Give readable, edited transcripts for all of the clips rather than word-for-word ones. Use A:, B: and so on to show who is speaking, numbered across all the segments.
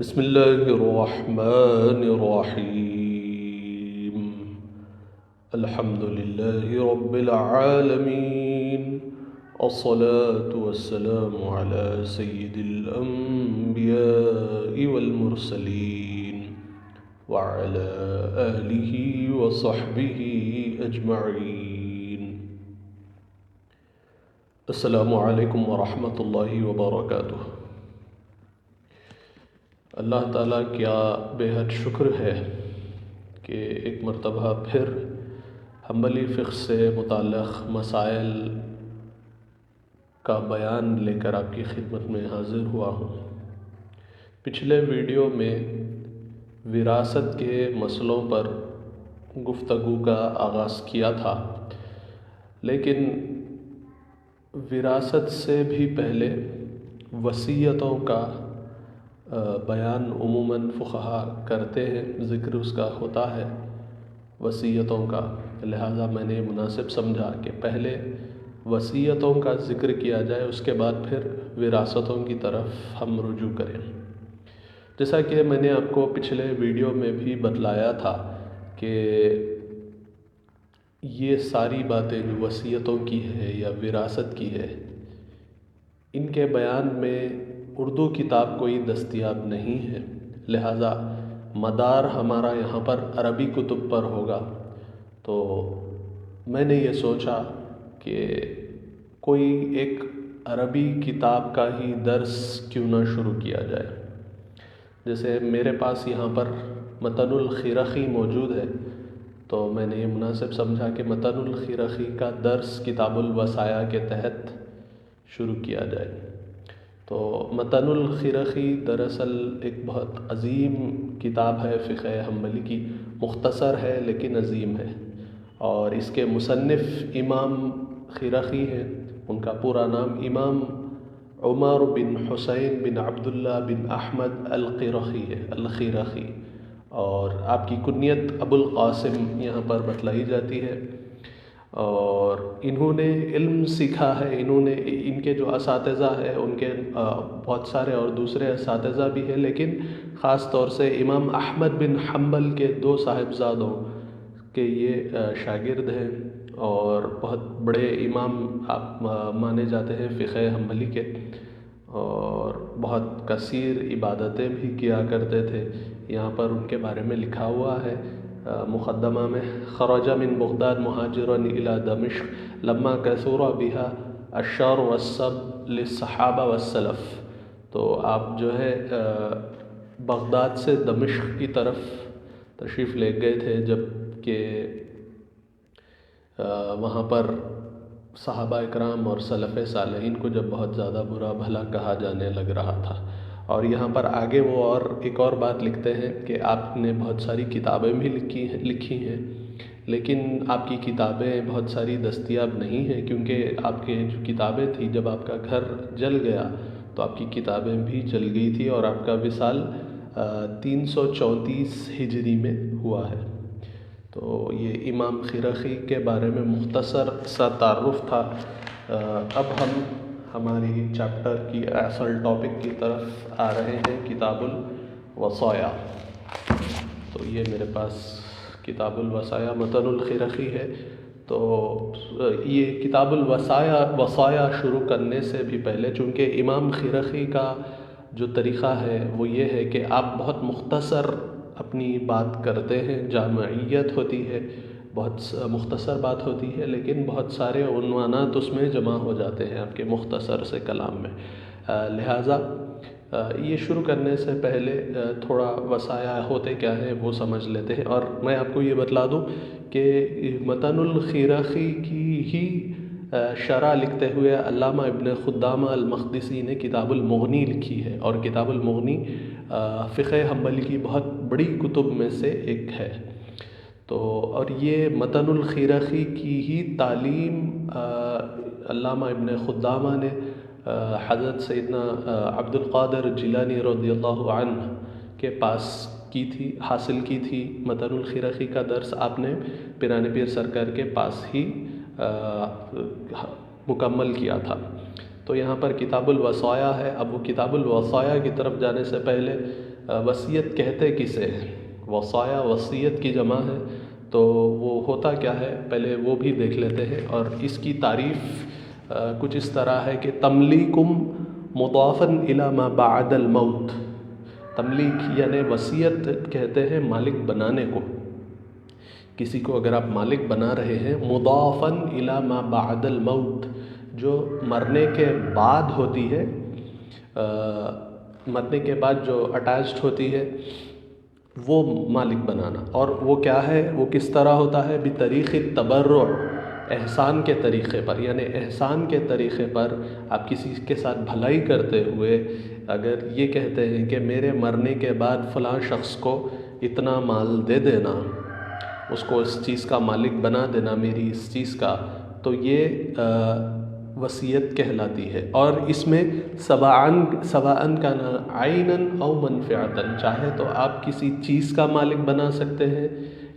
A: بسم الله الرحمن الرحيم. الحمد لله رب العالمين، الصلاة والسلام على سيد الأنبياء والمرسلين وعلى آله وصحبه أجمعين. السلام علیکم ورحمۃ اللہ وبرکاتہ. اللہ تعالیٰ کیا بے حد شکر ہے کہ ایک مرتبہ پھر حنبلی فقہ سے متعلق مسائل کا بیان لے کر آپ کی خدمت میں حاضر ہوا ہوں. پچھلے ویڈیو میں وراثت کے مسئلوں پر گفتگو کا آغاز کیا تھا، لیکن وراثت سے بھی پہلے وصیتوں کا بیان عموماً فقہا کرتے ہیں، ذکر اس کا ہوتا ہے وصیتوں کا. لہٰذا میں نے مناسب سمجھا کہ پہلے وصیتوں کا ذکر کیا جائے، اس کے بعد پھر وراثتوں کی طرف ہم رجوع کریں. جیسا کہ میں نے آپ کو پچھلے ویڈیو میں بھی بتلایا تھا کہ یہ ساری باتیں جو وصیتوں کی ہے یا وراثت کی ہے، ان کے بیان میں اردو کتاب کوئی دستیاب نہیں ہے. لہٰذا مدار ہمارا یہاں پر عربی کتب پر ہوگا. تو میں نے یہ سوچا کہ کوئی ایک عربی کتاب کا ہی درس کیوں نہ شروع کیا جائے. جیسے میرے پاس یہاں پر متن الخرخی موجود ہے، تو میں نے یہ مناسب سمجھا کہ متن الخرخی کا درس کتاب الوصایا کے تحت شروع کیا جائے. تو متن الخرخی دراصل ایک بہت عظیم کتاب ہے فقہ حنبلی کی، مختصر ہے لیکن عظیم ہے، اور اس کے مصنف امام خرخی ہیں. ان کا پورا نام امام عمر بن حسین بن عبداللہ بن احمد الخرخی ہے، الخرخی، اور آپ کی کنیت ابو القاسم یہاں پر بتلائی جاتی ہے. اور انہوں نے علم سیکھا ہے، ان کے جو اساتذہ ہیں ان کے بہت سارے اور دوسرے اساتذہ بھی ہیں، لیکن خاص طور سے امام احمد بن حنبل کے 2 صاحبزادوں کے یہ شاگرد ہیں، اور بہت بڑے امام آپ مانے جاتے ہیں فقہ حنبلی کے، اور بہت کثیر عبادتیں بھی کیا کرتے تھے. یہاں پر ان کے بارے میں لکھا ہوا ہے مقدمہ میں: خرج من بغداد مہاجرا الى دمشق لما کثر بها الشر والسب للصحابہ والسلف. تو آپ جو ہے بغداد سے دمشق کی طرف تشریف لے گئے تھے، جب کہ وہاں پر صحابہ اکرام اور سلف صالحین کو جب بہت زیادہ برا بھلا کہا جانے لگ رہا تھا. اور یہاں پر آگے وہ ایک اور بات لکھتے ہیں کہ آپ نے بہت ساری کتابیں بھی لکھی ہیں، لیکن آپ کی کتابیں بہت ساری دستیاب نہیں ہیں، کیونکہ آپ کے جو کتابیں تھیں، جب آپ کا گھر جل گیا تو آپ کی کتابیں بھی جل گئی تھی، اور آپ کا وصال 334 ہجری میں ہوا ہے. تو یہ امام خرخی کے بارے میں مختصر سا تعارف تھا. اب ہم ہماری چیپٹر کی اصل ٹاپک کی طرف آ رہے ہیں، کتاب الوصایا. تو یہ میرے پاس کتاب الوصایا متن الخرخی ہے. تو یہ کتاب وصایا شروع کرنے سے بھی پہلے، چونکہ امام خرخی کا جو طریقہ ہے وہ یہ ہے کہ آپ بہت مختصر اپنی بات کرتے ہیں، جامعیت ہوتی ہے، بہت مختصر بات ہوتی ہے، لیکن بہت سارے عنوانات اس میں جمع ہو جاتے ہیں آپ کے مختصر سے کلام میں. لہٰذا یہ شروع کرنے سے پہلے تھوڑا وصایا ہوتے کیا ہیں وہ سمجھ لیتے ہیں. اور میں آپ کو یہ بتلا دوں کہ متن الخرخی کی ہی شرح لکھتے ہوئے علامہ ابن خدامہ المقدسی نے کتاب المغنی لکھی ہے، اور کتاب المغنی فقہ حنبلی کی بہت بڑی کتب میں سے ایک ہے. تو اور یہ متن الخرخی کی ہی تعلیم علامہ ابن خدامہ نے حضرت سیدنا عبد القادر جیلانی رضی اللہ عنہ کے پاس حاصل کی تھی. متن الخرخی کا درس آپ نے پیرانے پیر سرکار کے پاس ہی مکمل کیا تھا. تو یہاں پر کتاب الوصایا ہے. اب وہ کتاب الوصایا کی طرف جانے سے پہلے وصیت کہتے کسے ہیں؟ وصایا وصیت کی جمع ہے، تو وہ ہوتا کیا ہے پہلے وہ بھی دیکھ لیتے ہیں. اور اس کی تعریف کچھ اس طرح ہے کہ تملیکم مضافا الی ما بعد الموت. تملیک یعنی وصیت کہتے ہیں مالک بنانے کو. کسی کو اگر آپ مالک بنا رہے ہیں مضافا الی ما بعد الموت، جو مرنے کے بعد ہوتی ہے، مرنے کے بعد جو اٹیچڈ ہوتی ہے، وہ مالک بنانا. اور وہ کیا ہے، وہ کس طرح ہوتا ہے؟ بطریق التبرع، احسان کے طریقے پر. یعنی احسان کے طریقے پر آپ کسی کے ساتھ بھلائی کرتے ہوئے اگر یہ کہتے ہیں کہ میرے مرنے کے بعد فلاں شخص کو اتنا مال دے دینا، اس کو اس چیز کا مالک بنا دینا میری اس چیز کا، تو یہ وصیت کہلاتی ہے. اور اس میں سواءً کان عینا او منفعتا، چاہے تو آپ کسی چیز کا مالک بنا سکتے ہیں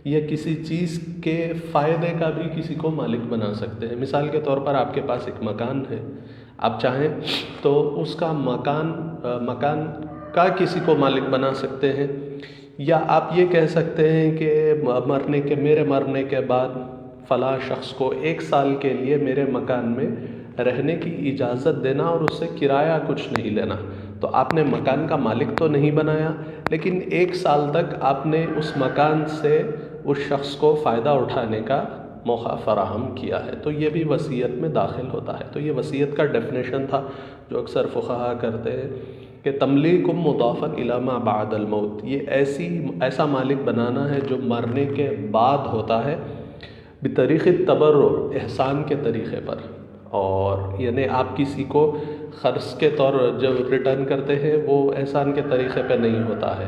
A: یا کسی چیز کے فائدے کا بھی کسی کو مالک بنا سکتے ہیں. مثال کے طور پر آپ کے پاس ایک مکان ہے، آپ چاہیں تو اس کا مکان کا کسی کو مالک بنا سکتے ہیں، یا آپ یہ کہہ سکتے ہیں کہ میرے مرنے کے بعد فلاں شخص کو 1 سال کے لیے میرے مکان میں رہنے کی اجازت دینا اور اس سے کرایہ کچھ نہیں لینا. تو آپ نے مکان کا مالک تو نہیں بنایا، لیکن 1 سال تک آپ نے اس مکان سے اس شخص کو فائدہ اٹھانے کا موقع فراہم کیا ہے. تو یہ بھی وصیت میں داخل ہوتا ہے. تو یہ وصیت کا ڈیفینیشن تھا جو اکثر فقہا کرتے ہیں کہ تملیکم مضافا الی ما بعد الموت. یہ ایسا مالک بنانا ہے جو مرنے کے بعد ہوتا ہے بطریق التبرع، احسان کے طریقے پر. اور یعنی آپ کسی کو قرض کے طور جب ریٹرن کرتے ہیں وہ احسان کے طریقے پہ نہیں ہوتا ہے،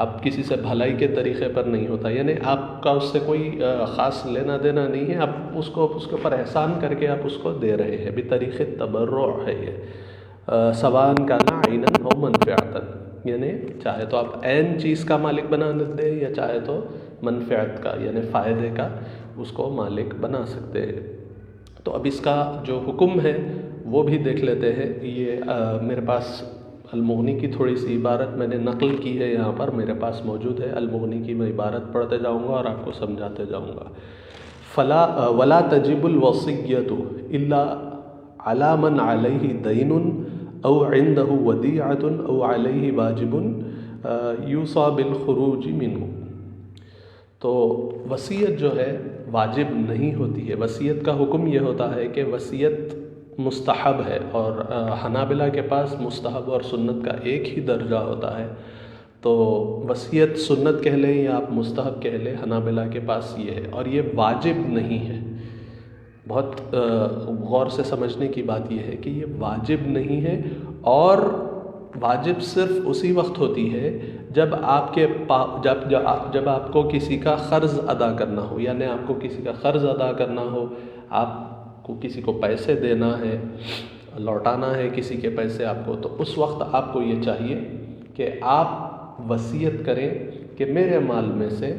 A: آپ کسی سے بھلائی کے طریقے پر نہیں ہوتا. یعنی آپ کا اس سے کوئی خاص لینا دینا نہیں ہے، آپ اس کے اوپر احسان کر کے آپ اس کو دے رہے ہیں. بطریق تبرع ہے یہ، سواء کان عینا او منفعتا. یعنی چاہے تو آپ عین چیز کا مالک بنا دیں یا چاہے تو منفعت کا یعنی فائدے کا اس کو مالک بنا سکتے ہیں. تو اب اس کا جو حکم ہے وہ بھی دیکھ لیتے ہیں. یہ میرے پاس المغنی کی تھوڑی سی عبارت میں نے نقل کی ہے، یہاں پر میرے پاس موجود ہے. المغنی کی میں عبارت پڑھتے جاؤں گا اور آپ کو سمجھاتے جاؤں گا. ولا تجب الوصیۃ الا علی من علیہ دین او عنده ودیعۃ او علیہ واجب یوصى بالخروج منہ. تو وصیت جو ہے واجب نہیں ہوتی ہے. وصیت کا حکم یہ ہوتا ہے کہ وصیت مستحب ہے، اور حنابلہ کے پاس مستحب اور سنت کا ایک ہی درجہ ہوتا ہے. تو وصیت سنت کہہ لیں یا آپ مستحب کہہ لیں، حنابلہ کے پاس یہ ہے. اور یہ واجب نہیں ہے. بہت غور سے سمجھنے کی بات یہ ہے کہ یہ واجب نہیں ہے، اور واجب صرف اسی وقت ہوتی ہے جب آپ کو کسی کا قرض ادا کرنا ہو. یعنی آپ کو کسی کا قرض ادا کرنا ہو، آپ کو کسی کو پیسے دینا ہے، لوٹانا ہے کسی کے پیسے آپ کو، تو اس وقت آپ کو یہ چاہیے کہ آپ وصیت کریں کہ میرے مال میں سے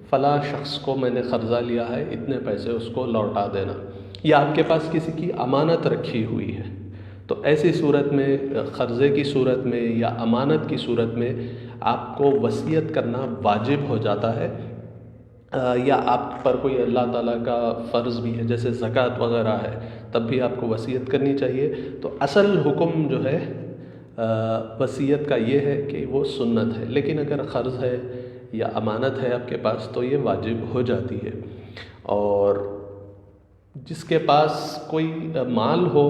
A: فلاں شخص کو میں نے قرضہ لیا ہے، اتنے پیسے اس کو لوٹا دینا. یا آپ کے پاس کسی کی امانت رکھی ہوئی ہے، تو ایسی صورت میں، قرضے کی صورت میں یا امانت کی صورت میں آپ کو وصیت کرنا واجب ہو جاتا ہے. یا آپ پر کوئی اللہ تعالیٰ کا فرض بھی ہے جیسے زکوٰۃ وغیرہ ہے، تب بھی آپ کو وصیت کرنی چاہیے. تو اصل حکم جو ہے وصیت کا یہ ہے کہ وہ سنت ہے، لیکن اگر قرض ہے یا امانت ہے آپ کے پاس تو یہ واجب ہو جاتی ہے. اور جس کے پاس کوئی مال ہو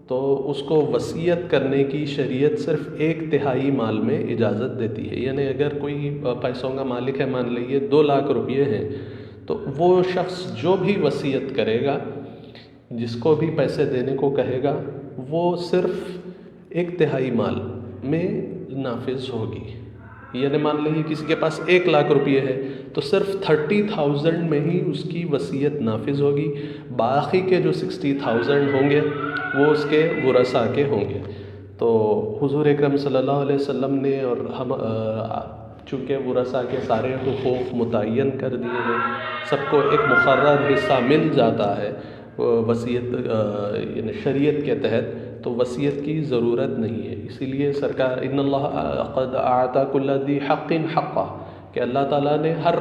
A: تو اس کو وصیت کرنے کی شریعت صرف 1/3 مال میں اجازت دیتی ہے. یعنی اگر کوئی پیسوں کا مالک ہے، مان لیجیے 2 لاکھ روپئے ہیں، تو وہ شخص جو بھی وصیت کرے گا، جس کو بھی پیسے دینے کو کہے گا، وہ صرف 1/3 مال میں نافذ ہوگی. یعنی مان لیجیے کسی کے پاس 1 لاکھ روپئے ہے تو صرف 30,000 میں ہی اس کی وصیت نافذ ہوگی. باقی کے جو 60,000 ہوں گے وہ اس کے ورثاء کے ہوں گے. تو حضور اکرم صلی اللہ علیہ وسلم نے اور ہم چونکہ ورثاء کے سارے حقوق متعین کر دیے ہیں، سب کو ایک مقرر حصہ مل جاتا ہے وصیت یعنی شریعت کے تحت. تو وصیت کی ضرورت نہیں ہے. اسی لیے سرکار ان اللہ قد اعطى كل ذي حق حقہ کہ اللہ تعالیٰ نے ہر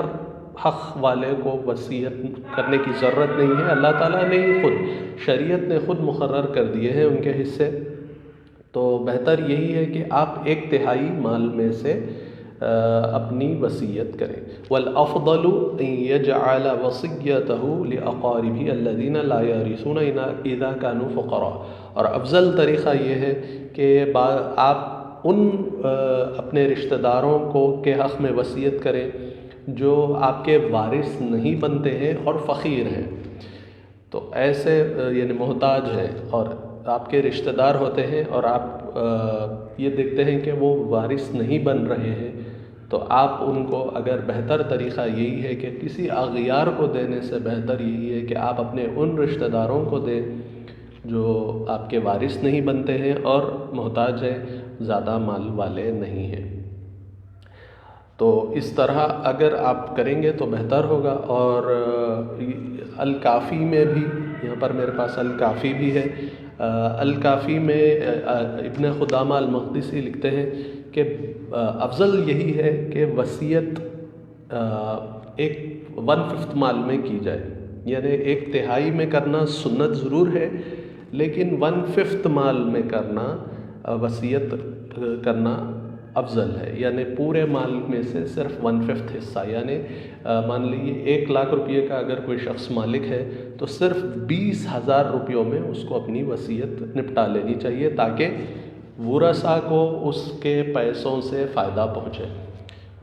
A: حق والے کو وصیت کرنے کی ضرورت نہیں ہے. اللہ تعالیٰ نے ہی خود، شریعت نے خود مقرر کر دیے ہیں ان کے حصے. تو بہتر یہی ہے کہ آپ 1/3 مال میں سے اپنی وصیت کریں. والافضل ان يجعل وصيته لاقاربه الذين لا يرثون اذا كانوا فقراء. اور افضل طریقہ یہ ہے کہ آپ ان اپنے رشتہ داروں کو کے حق میں وصیت کریں جو آپ کے وارث نہیں بنتے ہیں اور فقیر ہیں. تو ایسے یعنی محتاج ہیں اور آپ کے رشتہ دار ہوتے ہیں اور آپ یہ دیکھتے ہیں کہ وہ وارث نہیں بن رہے ہیں، تو آپ ان کو، اگر بہتر طریقہ یہی ہے کہ کسی اغیار کو دینے سے بہتر یہی ہے کہ آپ اپنے ان رشتہ داروں کو دیں جو آپ کے وارث نہیں بنتے ہیں اور محتاج ہیں، زیادہ مال والے نہیں ہیں. تو اس طرح اگر آپ کریں گے تو بہتر ہوگا. اور الکافی میں بھی، یہاں پر میرے پاس الکافی بھی ہے، الکافی میں ابن قدامہ المقدسی لکھتے ہیں کہ افضل یہی ہے کہ وصیت 1/5 مال میں کی جائے. یعنی 1/3 میں کرنا سنت ضرور ہے، لیکن 1/5 مال میں کرنا، وصیت کرنا افضل ہے. یعنی پورے مال میں سے صرف 1/5 حصہ، یعنی مان لیجیے 1 لاکھ روپے کا اگر کوئی شخص مالک ہے تو صرف 20,000 روپیوں میں اس کو اپنی وصیت نپٹا لینی چاہیے تاکہ ورثاء کو اس کے پیسوں سے فائدہ پہنچے.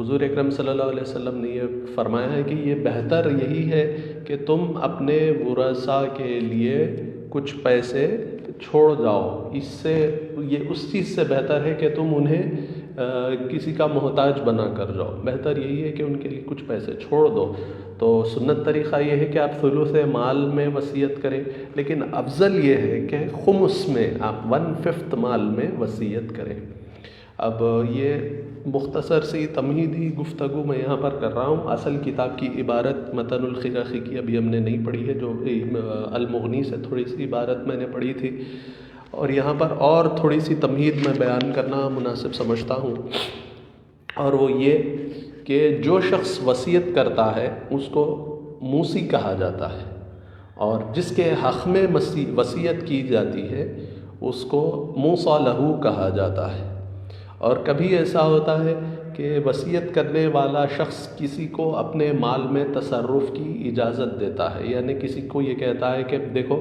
A: حضور اکرم صلی اللہ علیہ وسلم نے یہ فرمایا ہے کہ یہ بہتر یہی ہے کہ تم اپنے ورثاء کے لیے کچھ پیسے چھوڑ جاؤ. اس سے یہ اس چیز سے بہتر ہے کہ تم انہیں کسی کا محتاج بنا کر جاؤ. بہتر یہی ہے کہ ان کے لیے کچھ پیسے چھوڑ دو. تو سنت طریقہ یہ ہے کہ آپ ثلث مال میں وصیت کریں، لیکن افضل یہ ہے کہ خمس میں آپ 1/5 مال میں وصیت کریں. اب یہ مختصر سی تمہیدی گفتگو میں یہاں پر کر رہا ہوں. اصل کتاب کی عبارت متن الخراخی کی ابھی ہم نے نہیں پڑھی ہے، جو المغنی سے تھوڑی سی عبارت میں نے پڑھی تھی، اور یہاں پر اور تھوڑی سی تمہید میں بیان کرنا مناسب سمجھتا ہوں. اور وہ یہ کہ جو شخص وصیت کرتا ہے اس کو موسی کہا جاتا ہے، اور جس کے حق میں وصیت کی جاتی ہے اس کو موصی لہو کہا جاتا ہے. اور کبھی ایسا ہوتا ہے کہ وصیت کرنے والا شخص کسی کو اپنے مال میں تصرف کی اجازت دیتا ہے. یعنی کسی کو یہ کہتا ہے کہ دیکھو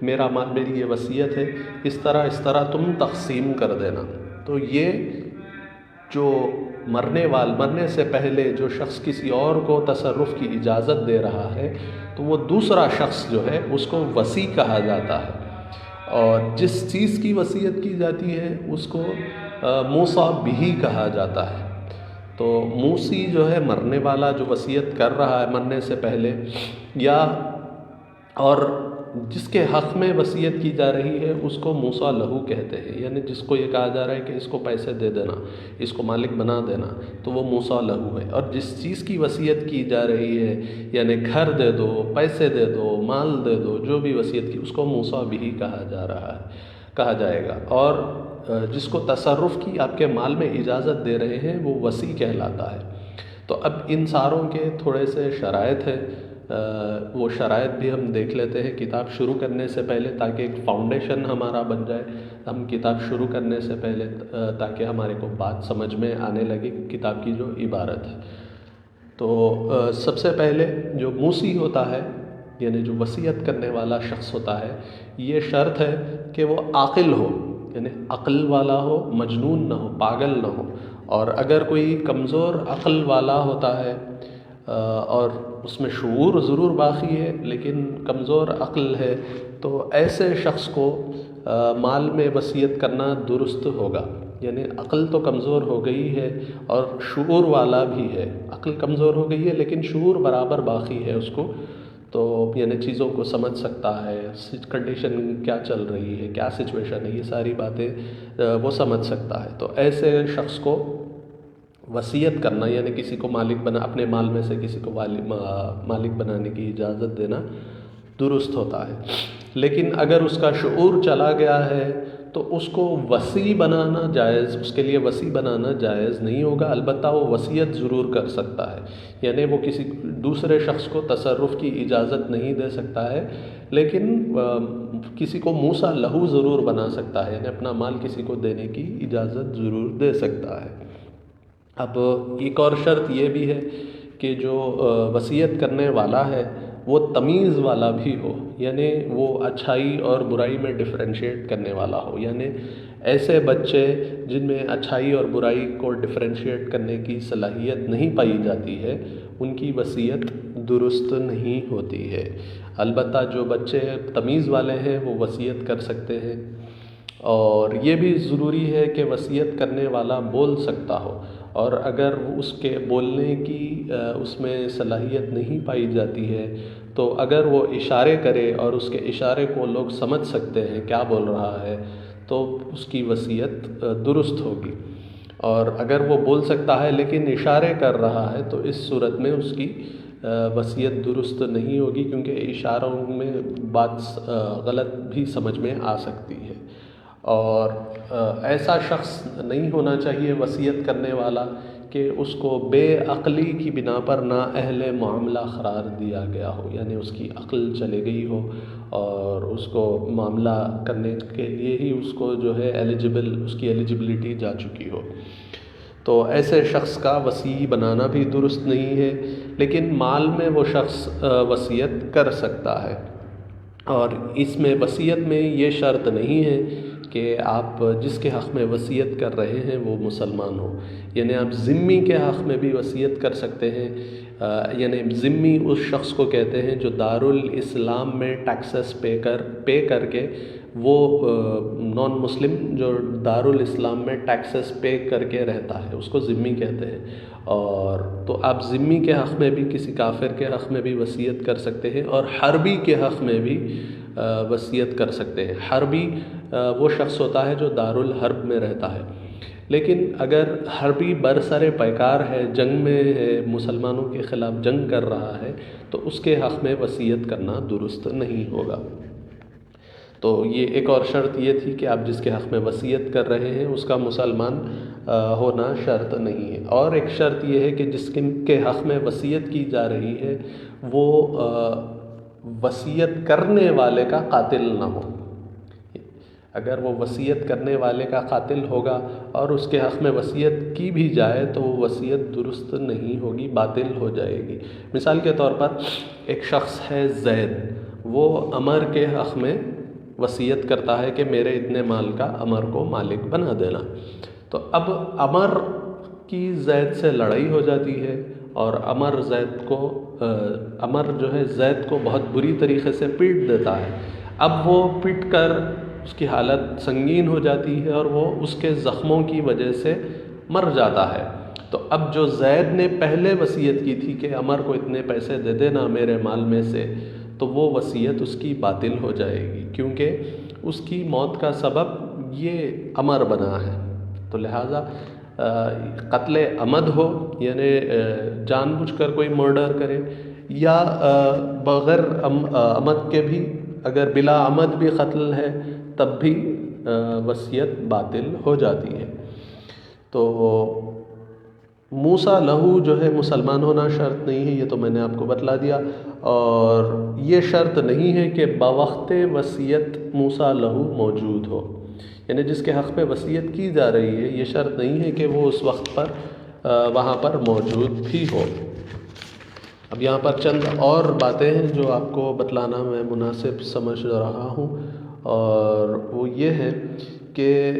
A: میرا مال، میری یہ وصیت ہے، اس طرح تم تقسیم کر دینا. تو یہ جو مرنے سے پہلے جو شخص کسی اور کو تصرف کی اجازت دے رہا ہے تو وہ دوسرا شخص جو ہے اس کو وصی کہا جاتا ہے. اور جس چیز کی وصیت کی جاتی ہے اس کو موصی بہ کہا جاتا ہے. تو موسی جو ہے مرنے والا جو وصیت کر رہا ہے مرنے سے پہلے، یا اور جس کے حق میں وصیت کی جا رہی ہے اس کو موصی لہو کہتے ہیں. یعنی جس کو یہ کہا جا رہا ہے کہ اس کو پیسے دے دینا، اس کو مالک بنا دینا، تو وہ موصی لہو ہے. اور جس چیز کی وصیت کی جا رہی ہے، یعنی گھر دے دو، پیسے دے دو، مال دے دو، جو بھی وصیت کی، اس کو موصی بہ کہا جائے گا. اور جس کو تصرف کی آپ کے مال میں اجازت دے رہے ہیں وہ وصی کہلاتا ہے. تو اب ان ساروں کے تھوڑے سے شرائط ہیں، وہ شرائط بھی ہم دیکھ لیتے ہیں کتاب شروع کرنے سے پہلے، تاکہ ایک فاؤنڈیشن ہمارا بن جائے ہم کتاب شروع کرنے سے پہلے، تاکہ ہمارے کو بات سمجھ میں آنے لگے کتاب کی جو عبارت ہے. تو سب سے پہلے جو موسی ہوتا ہے، یعنی جو وصیت کرنے والا شخص ہوتا ہے، یہ شرط ہے کہ وہ عاقل ہو، یعنی عقل والا ہو، مجنون نہ ہو، پاگل نہ ہو. اور اگر کوئی کمزور عقل والا ہوتا ہے اور اس میں شعور ضرور باقی ہے لیکن کمزور عقل ہے، تو ایسے شخص کو مال میں وصیت کرنا درست ہوگا. یعنی عقل تو کمزور ہو گئی ہے اور شعور والا بھی ہے. عقل کمزور ہو گئی ہے لیکن شعور برابر باقی ہے اس کو، تو یعنی چیزوں کو سمجھ سکتا ہے، کنڈیشن کیا چل رہی ہے، کیا سچویشن ہے، یہ ساری باتیں وہ سمجھ سکتا ہے. تو ایسے شخص کو وصیت کرنا، یعنی کسی کو مالک اپنے مال میں سے کسی کو مالک بنانے کی اجازت دینا درست ہوتا ہے. لیکن اگر اس کا شعور چلا گیا ہے تو اس کو وسیع بنانا جائز، اس کے لیے وسیع بنانا جائز نہیں ہوگا. البتہ وہ وصیت ضرور کر سکتا ہے، یعنی وہ کسی دوسرے شخص کو تصرف کی اجازت نہیں دے سکتا ہے، لیکن کسی کو موسیٰ لہو ضرور بنا سکتا ہے، یعنی اپنا مال کسی کو دینے کی اجازت ضرور دے سکتا ہے. اب ایک اور شرط یہ بھی ہے کہ جو وصیت کرنے والا ہے وہ تمیز والا بھی ہو، یعنی وہ اچھائی اور برائی میں ڈفرینشیٹ کرنے والا ہو. یعنی ایسے بچے جن میں اچھائی اور برائی کو ڈفرینشیٹ کرنے کی صلاحیت نہیں پائی جاتی ہے، ان کی وصیت درست نہیں ہوتی ہے. البتہ جو بچے تمیز والے ہیں وہ وصیت کر سکتے ہیں، اور یہ بھی ضروری ہے کہ وصیت کرنے والا بول سکتا ہو، اور اگر اس کے بولنے کی اس میں صلاحیت نہیں پائی جاتی ہے تو اگر وہ اشارے کرے اور اس کے اشارے کو لوگ سمجھ سکتے ہیں کیا بول رہا ہے تو اس کی وصیت درست ہوگی. اور اگر وہ بول سکتا ہے لیکن اشارے کر رہا ہے تو اس صورت میں اس کی وصیت درست نہیں ہوگی، کیونکہ اشاروں میں بات غلط بھی سمجھ میں آ سکتی ہے. اور ایسا شخص نہیں ہونا چاہیے وصیت کرنے والا کہ اس کو بے عقلی کی بنا پر نااہل معاملہ قرار دیا گیا ہو، یعنی اس کی عقل چلے گئی ہو اور اس کو معاملہ کرنے کے لیے ہی اس کو جو ہے اس کی ایلیجبلٹی جا چکی ہو. تو ایسے شخص کا وصی بنانا بھی درست نہیں ہے، لیکن مال میں وہ شخص وصیت کر سکتا ہے. اور اس میں وصیت میں یہ شرط نہیں ہے کہ آپ جس کے حق میں وصیت کر رہے ہیں وہ مسلمان ہو، یعنی آپ ذمی کے حق میں بھی وصیت کر سکتے ہیں. یعنی ذمی اس شخص کو کہتے ہیں جو دارالاسلام میں ٹیکسز پے کر کے، وہ نان مسلم جو دارالاسلام میں ٹیکسز پے کر کے رہتا ہے اس کو ذمی کہتے ہیں. اور تو آپ ذمی کے حق میں بھی کسی کافر کے حق میں بھی وصیت کر سکتے ہیں، اور حربی کے حق میں بھی وصیت کر سکتے ہیں. حربی وہ شخص ہوتا ہے جو دارالحرب میں رہتا ہے، لیکن اگر حربی برسر پیکار ہے، جنگ میں ہے، مسلمانوں کے خلاف جنگ کر رہا ہے، تو اس کے حق میں وصیت کرنا درست نہیں ہوگا. تو یہ ایک اور شرط یہ تھی کہ آپ جس کے حق میں وصیت کر رہے ہیں اس کا مسلمان ہونا شرط نہیں ہے. اور ایک شرط یہ ہے کہ جس کے حق میں وصیت کی جا رہی ہے وہ وصیت کرنے والے کا قاتل نہ ہو. اگر وہ وصیت کرنے والے کا قاتل ہوگا اور اس کے حق میں وصیت کی بھی جائے تو وہ وصیت درست نہیں ہوگی، باطل ہو جائے گی. مثال کے طور پر ایک شخص ہے زید، وہ عمر کے حق میں وصیت کرتا ہے کہ میرے اتنے مال کا عمر کو مالک بنا دینا. تو اب عمر کی زید سے لڑائی ہو جاتی ہے اور عمر جو ہے زید کو بہت بری طریقے سے پیٹ دیتا ہے. اب وہ پیٹ کر اس کی حالت سنگین ہو جاتی ہے اور وہ اس کے زخموں کی وجہ سے مر جاتا ہے. تو اب جو زید نے پہلے وصیت کی تھی کہ عمر کو اتنے پیسے دے دینا میرے مال میں سے، تو وہ وصیت اس کی باطل ہو جائے گی، کیونکہ اس کی موت کا سبب یہ عمر بنا ہے. تو لہٰذا قتل عمد ہو، یعنی جان بوجھ کر کوئی مرڈر کرے، یا بغیر عمد کے بھی اگر بلا عمد بھی قتل ہے تب بھی وصیت باطل ہو جاتی ہے. تو موسیٰ لہو جو ہے مسلمان ہونا شرط نہیں ہے، یہ تو میں نے آپ کو بتلا دیا. اور یہ شرط نہیں ہے کہ بوقت وصیت موسیٰ لہو موجود ہو، یعنی جس کے حق پہ وصیت کی جا رہی ہے یہ شرط نہیں ہے کہ وہ اس وقت پر وہاں پر موجود بھی ہو. اب یہاں پر چند اور باتیں ہیں جو آپ کو بتلانا میں مناسب سمجھ رہا ہوں، اور وہ یہ ہے کہ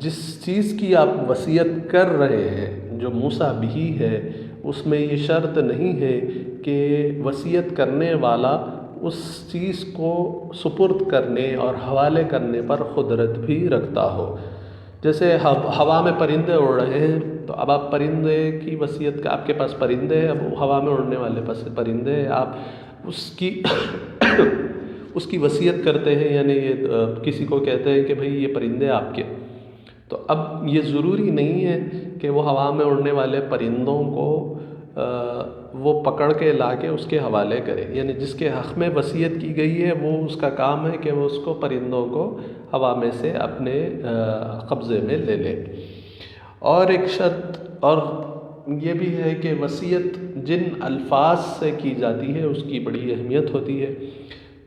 A: جس چیز کی آپ وصیت کر رہے ہیں جو موسیٰ بھی ہے، اس میں یہ شرط نہیں ہے کہ وصیت کرنے والا اس چیز کو سپرد کرنے اور حوالے کرنے پر قدرت بھی رکھتا ہو. جیسے ہوا میں پرندے اڑ رہے ہیں، تو اب آپ پرندے کی وصیت آپ کے پاس پرندے ہیں، اب ہوا میں اڑنے والے پاس پرندے ہیں، آپ اس کی وصیت کرتے ہیں، یعنی یہ کسی کو کہتے ہیں کہ بھئی یہ پرندے آپ کے. تو اب یہ ضروری نہیں ہے کہ وہ ہوا میں اڑنے والے پرندوں کو وہ پکڑ کے لا کے اس کے حوالے کرے، یعنی جس کے حق میں وصیت کی گئی ہے وہ اس کا کام ہے کہ وہ اس کو پرندوں کو ہوا میں سے اپنے قبضے میں لے لے۔ اور ایک شرط اور یہ بھی ہے کہ وصیت جن الفاظ سے کی جاتی ہے اس کی بڑی اہمیت ہوتی ہے۔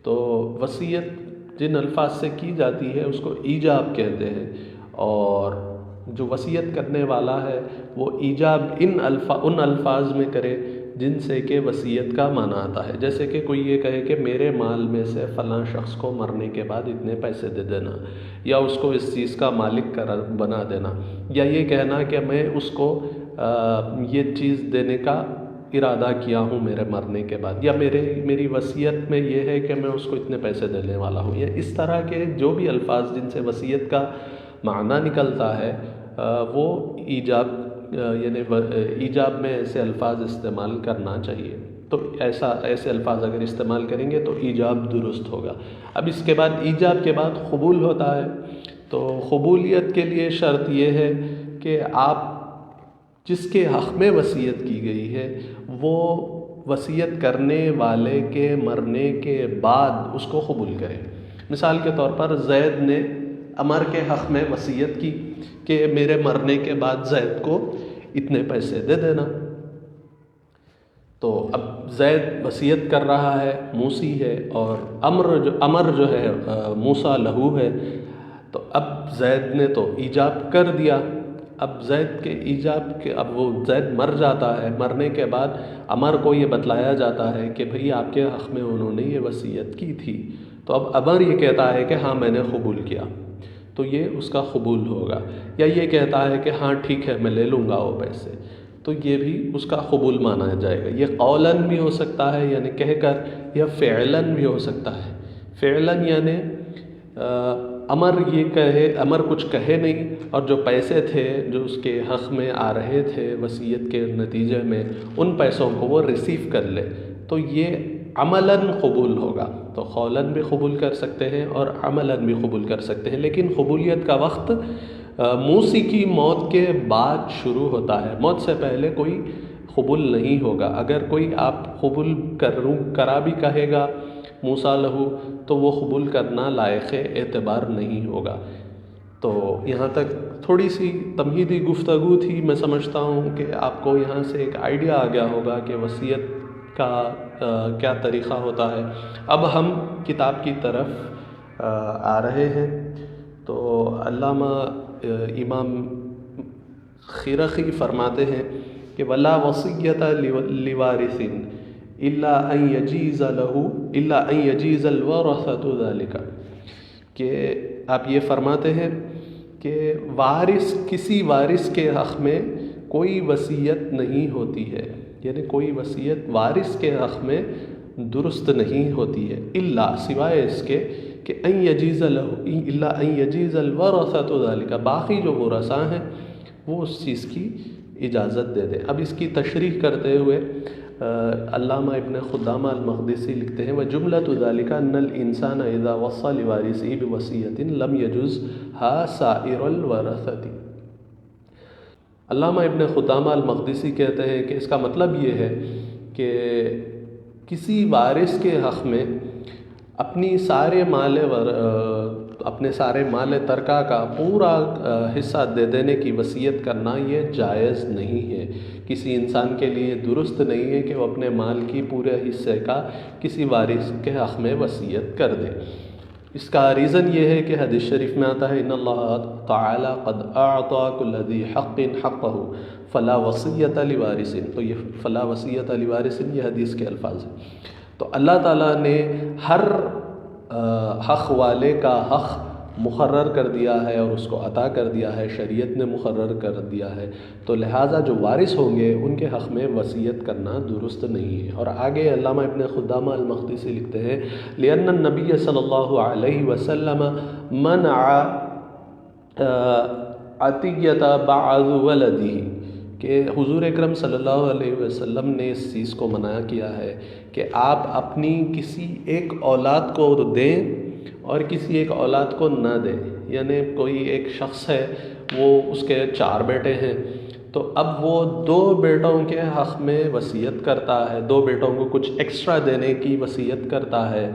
A: تو وصیت جن الفاظ سے کی جاتی ہے اس کو ایجاب کہتے ہیں، اور جو وصیت کرنے والا ہے وہ ایجاب ان الفاظ میں کرے جن سے کہ وصیت کا معنی آتا ہے۔ جیسے کہ کوئی یہ کہے کہ میرے مال میں سے فلاں شخص کو مرنے کے بعد اتنے پیسے دے دینا، یا اس کو اس چیز کا مالک بنا دینا، یا یہ کہنا کہ میں اس کو یہ چیز دینے کا ارادہ کیا ہوں میرے مرنے کے بعد، یا میری وصیت میں یہ ہے کہ میں اس کو اتنے پیسے دینے والا ہوں، یا اس طرح کے جو بھی الفاظ جن سے وصیت کا معنی نکلتا ہے وہ ایجاب، یعنی ایجاب میں ایسے الفاظ استعمال کرنا چاہیے۔ تو ایسے الفاظ اگر استعمال کریں گے تو ایجاب درست ہوگا۔ اب اس کے بعد ایجاب کے بعد قبول ہوتا ہے۔ تو قبولیت کے لیے شرط یہ ہے کہ آپ جس کے حق میں وصیت کی گئی ہے وہ وصیت کرنے والے کے مرنے کے بعد اس کو قبول کریں۔ مثال کے طور پر زید نے عمر کے حق میں وصیت کی کہ میرے مرنے کے بعد زید کو اتنے پیسے دے دینا۔ تو اب زید وصیت کر رہا ہے، موسی ہے، اور عمر جو ہے موسیٰ لہو ہے۔ تو اب زید نے تو ایجاب کر دیا۔ اب زید کے ایجاب کے اب وہ زید مر جاتا ہے، مرنے کے بعد عمر کو یہ بتلایا جاتا ہے کہ بھئی آپ کے حق میں انہوں نے یہ وصیت کی تھی۔ تو اب عمر یہ کہتا ہے کہ ہاں میں نے قبول کیا، تو یہ اس کا قبول ہوگا۔ یا یہ کہتا ہے کہ ہاں ٹھیک ہے میں لے لوں گا وہ پیسے، تو یہ بھی اس کا قبول مانا جائے گا۔ یہ قولاً بھی ہو سکتا ہے یعنی کہہ کر، یا فعلاً بھی ہو سکتا ہے۔ فعلاً یعنی عمر کچھ کہے نہیں، اور جو پیسے تھے جو اس کے حق میں آ رہے تھے وصیت کے نتیجے میں، ان پیسوں کو وہ ریسیو کر لے، تو یہ عملاً قبول ہوگا۔ تو قولاً بھی قبول کر سکتے ہیں اور عملاً بھی قبول کر سکتے ہیں، لیکن قبولیت کا وقت موسی کی موت کے بعد شروع ہوتا ہے۔ موت سے پہلے کوئی قبول نہیں ہوگا۔ اگر کوئی آپ قبول کرا بھی کہے گا موسیٰ لہو، تو وہ قبول کرنا لائق اعتبار نہیں ہوگا۔ تو یہاں تک تھوڑی سی تمہیدی گفتگو تھی۔ میں سمجھتا ہوں کہ آپ کو یہاں سے ایک آئیڈیا آ گیا ہوگا کہ وصیت کا کیا طریقہ ہوتا ہے۔ اب ہم کتاب کی طرف آ رہے ہیں۔ تو علامہ امام خرقی فرماتے ہیں کہ وَلَا وَصِيَّةَ لِوَارِثٍ إِلَّا أَن يَجِيزَ الْوَرَثَةُ ذَلِكَ، کہ آپ یہ فرماتے ہیں کہ کسی وارث کے حق میں کوئی وصیت نہیں ہوتی ہے، یعنی کوئی وصیت وارث کے حق میں درست نہیں ہوتی ہے، الا سوائے اس کے کہ ان یجیز الورثۃ ذلک، باقی جو ورثاء ہیں وہ اس چیز کی اجازت دے دیں۔ اب اس کی تشریح کرتے ہوئے علامہ ابن قدامہ المقدسی لکھتے ہیں وَجُمْلَةُ ذَلِكَ أَنَّ الْإِنسَانَ إِذَا وَصَّى لِوَارِثِهِ بِوَصِيَّةٍ لَمْ يَجُزْهَا سَائِرُ الْوَرَثَةِ۔ علامہ ابن قدامہ المقدسی کہتے ہیں کہ اس کا مطلب یہ ہے کہ کسی وارث کے حق میں اپنے سارے مال ترکہ کا پورا حصہ دے دینے کی وصیت کرنا یہ جائز نہیں ہے۔ کسی انسان کے لیے درست نہیں ہے کہ وہ اپنے مال کی پورے حصے کا کسی وارث کے حق میں وصیت کر دے۔ اس کا ریزن یہ ہے کہ حدیث شریف میں آتا ہے ان اللہ تعالی قد اعطى كل ذی حق حقه فلا وصیۃ لوارث، تو یہ فلا وصیۃ لوارث یہ حدیث کے الفاظ ہیں۔ تو اللہ تعالیٰ نے ہر حق والے کا حق مقرر کر دیا ہے اور اس کو عطا کر دیا ہے، شریعت نے مقرر کر دیا ہے، تو لہٰذا جو وارث ہوں گے ان کے حق میں وصیت کرنا درست نہیں ہے۔ اور آگے علامہ ابن قدامہ المقدسی لکھتے ہیں لأن النبی صلی اللہ علیہ وسلم منع عطیۃ بعض ولدہ، کہ حضور اکرم صلی اللہ علیہ وسلم نے اس چیز کو منع کیا ہے کہ آپ اپنی کسی ایک اولاد کو دیں اور کسی ایک اولاد کو نہ دیں۔ یعنی کوئی ایک شخص ہے وہ اس کے 4 بیٹے ہیں، تو اب وہ 2 بیٹوں کے حق میں وصیت کرتا ہے، 2 بیٹوں کو کچھ ایکسٹرا دینے کی وصیت کرتا ہے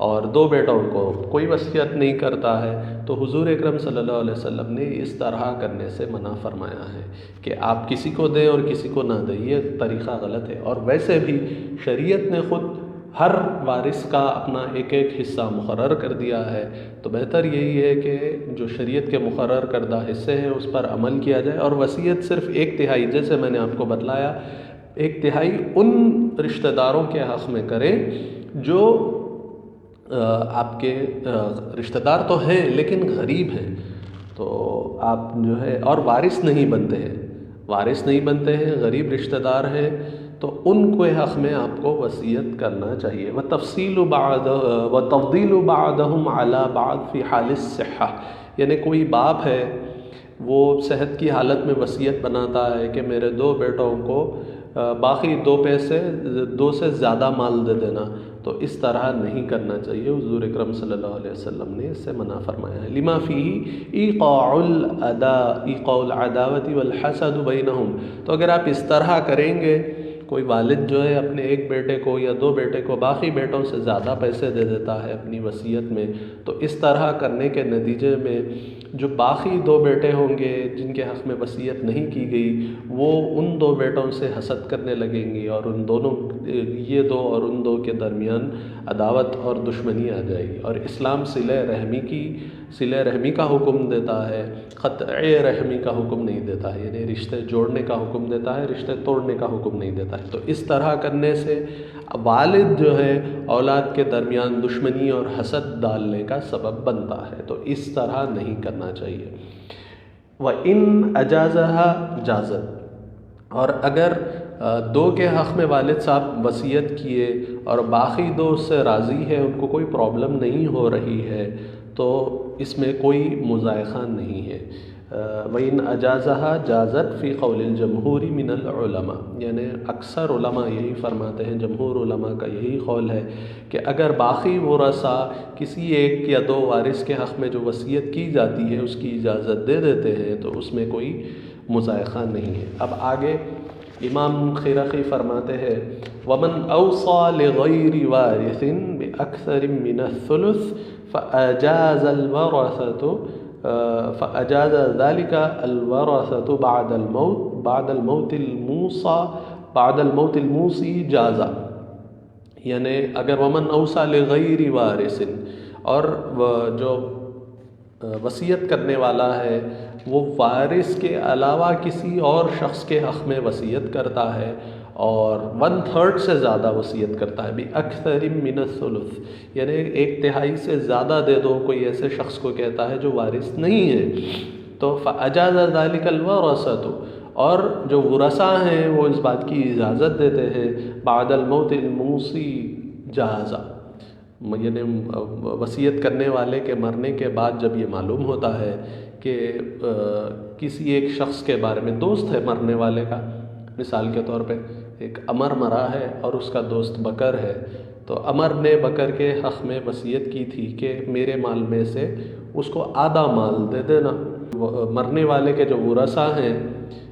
A: اور 2 بیٹوں کو کوئی وصیت نہیں کرتا ہے، تو حضور اکرم صلی اللہ علیہ وسلم نے اس طرح کرنے سے منع فرمایا ہے کہ آپ کسی کو دیں اور کسی کو نہ دیں، یہ طریقہ غلط ہے۔ اور ویسے بھی شریعت نے خود ہر وارث کا اپنا ایک حصہ مقرر کر دیا ہے، تو بہتر یہی ہے کہ جو شریعت کے مقرر کردہ حصے ہیں اس پر عمل کیا جائے، اور وصیت صرف 1/3، جیسے میں نے آپ کو بتلایا، 1/3 ان رشتہ داروں کے حق میں کریں جو آپ کے رشتہ دار تو ہیں لیکن غریب ہیں، تو آپ جو ہے اور وارث نہیں بنتے ہیں، غریب رشتہ دار ہیں، تو ان کے حق میں آپ کو وصیت کرنا چاہیے۔ وتفضیل بعضهم علی بعض فی حال الصحہ، یعنی کوئی باپ ہے وہ صحت کی حالت میں وصیت بناتا ہے کہ میرے 2 بیٹوں کو باقی 2 سے زیادہ مال دے دینا، تو اس طرح نہیں کرنا چاہیے۔ حضور اکرم صلی اللہ علیہ وسلم نے اس سے منع فرمایا ہے۔ لما فیہ ایقاع العداوۃ والحسد بینہم، تو اگر آپ اس طرح کریں گے، کوئی والد جو ہے اپنے 1 بیٹے کو یا 2 بیٹے کو باقی بیٹوں سے زیادہ پیسے دے دیتا ہے اپنی وصیت میں، تو اس طرح کرنے کے نتیجے میں جو باقی 2 بیٹے ہوں گے جن کے حق میں وصیت نہیں کی گئی، وہ ان 2 بیٹوں سے حسد کرنے لگیں گی، اور یہ دو اور ان 2 کے درمیان عداوت اور دشمنی آ جائے گی۔ اور اسلام صلہ رحمی کا حکم دیتا ہے، قطع رحمی کا حکم نہیں دیتا ہے، یعنی رشتے جوڑنے کا حکم دیتا ہے، رشتے توڑنے کا حکم نہیں دیتا ہے۔ تو اس طرح کرنے سے والد جو ہے اولاد کے درمیان دشمنی اور حسد ڈالنے کا سبب بنتا ہے، تو اس طرح نہیں کرنا چاہیے۔ وَإِنْ أَجَازَهَا جَازَتْ، اور اگر 2 کے حق میں والد صاحب وصیت کیے اور باقی 2 اس سے راضی ہے، ان کو کوئی پرابلم نہیں ہو رہی ہے، تو اس میں کوئی مضائقہ نہیں ہے۔ وَإِنْ أَجَازَهَا جَازَتْ فِي قَوْلِ الْجَمْهُورِ مِنَ الْعُلَمَاء، یعنی اکثر علماء یہی فرماتے ہیں، جمہور علماء کا یہی قول ہے کہ اگر باقی ورثاء کسی 1 یا 2 وارث کے حق میں جو وصیت کی جاتی ہے اس کی اجازت دے دیتے ہیں، تو اس میں کوئی مضائقہ نہیں ہے۔ اب آگے امام خرقی فرماتے ہیں وَمَنْ أَوْصَى لِغَيْرِ وَارِثٍ بِأَكْثَرٍ مِّنَ الثُّلُثِ فَأَجَازَ ذَلِكَ الْوَرَثَةُ بعد الموت الموصی جازا، یعنی اگر ومن اوصى لغیر وارث، اور جو وصیت کرنے والا ہے وہ وارث کے علاوہ کسی اور شخص کے حق میں وصیت کرتا ہے اور 1/3 سے زیادہ وصیت کرتا ہے، بِأَكْثَرٍ مِّنَ الثُّلُثِ، یعنی 1/3 سے زیادہ دے دو، کوئی ایسے شخص کو کہتا ہے جو وارث نہیں ہے، تو فَأَجَازَ ذَلِكَ الْوَرَثَةُ، اور جو ورثاء ہیں وہ اس بات کی اجازت دیتے ہیں بعد الموت الموصی جازا، یعنی وصیت کرنے والے کے مرنے کے بعد جب یہ معلوم ہوتا ہے کہ کسی ایک شخص کے بارے میں، دوست ہے مرنے والے کا، مثال کے طور پہ ایک عمر مرا ہے اور اس کا دوست بکر ہے، تو عمر نے بکر کے حق میں وصیت کی تھی کہ میرے مال میں سے اس کو آدھا مال دے دینا، مرنے والے کے جو ورثاء ہیں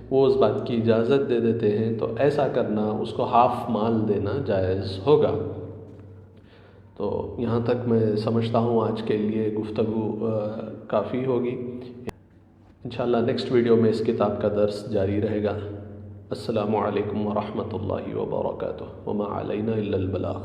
A: وہ اس بات کی اجازت دے دیتے ہیں، تو ایسا کرنا، اس کو ہاف مال دینا جائز ہوگا۔ تو یہاں تک میں سمجھتا ہوں آج کے لیے گفتگو کافی ہوگی۔ انشاءاللہ نیکسٹ ویڈیو میں اس کتاب کا درس جاری رہے گا۔ السلام علیکم ورحمۃ اللہ وبرکاتہ، وما علینا الا البلاغ۔